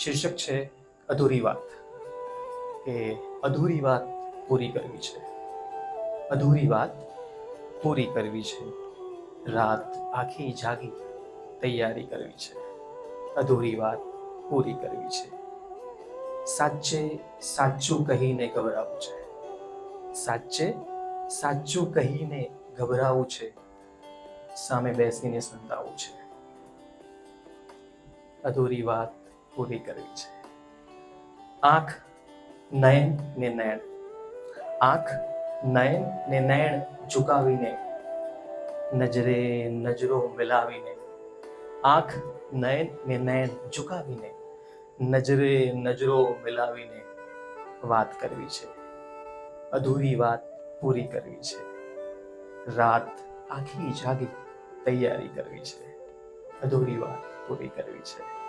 શીર્ષક છે અધૂરી વાત. કે અધૂરી વાત પૂરી કરવી છે. અધૂરી વાત પૂરી કરવી છે. રાત આખી જાગી તૈયારી કરવી છે. અધૂરી વાત પૂરી કરવી છે. સાચે સાચું કહીને ગભરાવું છે. સાચે સાચું કહીને ગભરાવું છે. સામે બેસીને સંતાવું છે. અધૂરી વાત પૂરી કરવી છે. આંખ નયન ને નયન, આંખ નયન ને નયન ઝુકાવીને, નજરે નજરો મિલાવીને, આંખ નયન ને નયન ઝુકાવીને, નજરે નજરો મિલાવીને વાત કરવી છે. અધૂરી વાત પૂરી કરવી છે. રાત આખી જાગી તૈયારી કરવી છે. અધૂરી વાત પૂરી કરવી છે.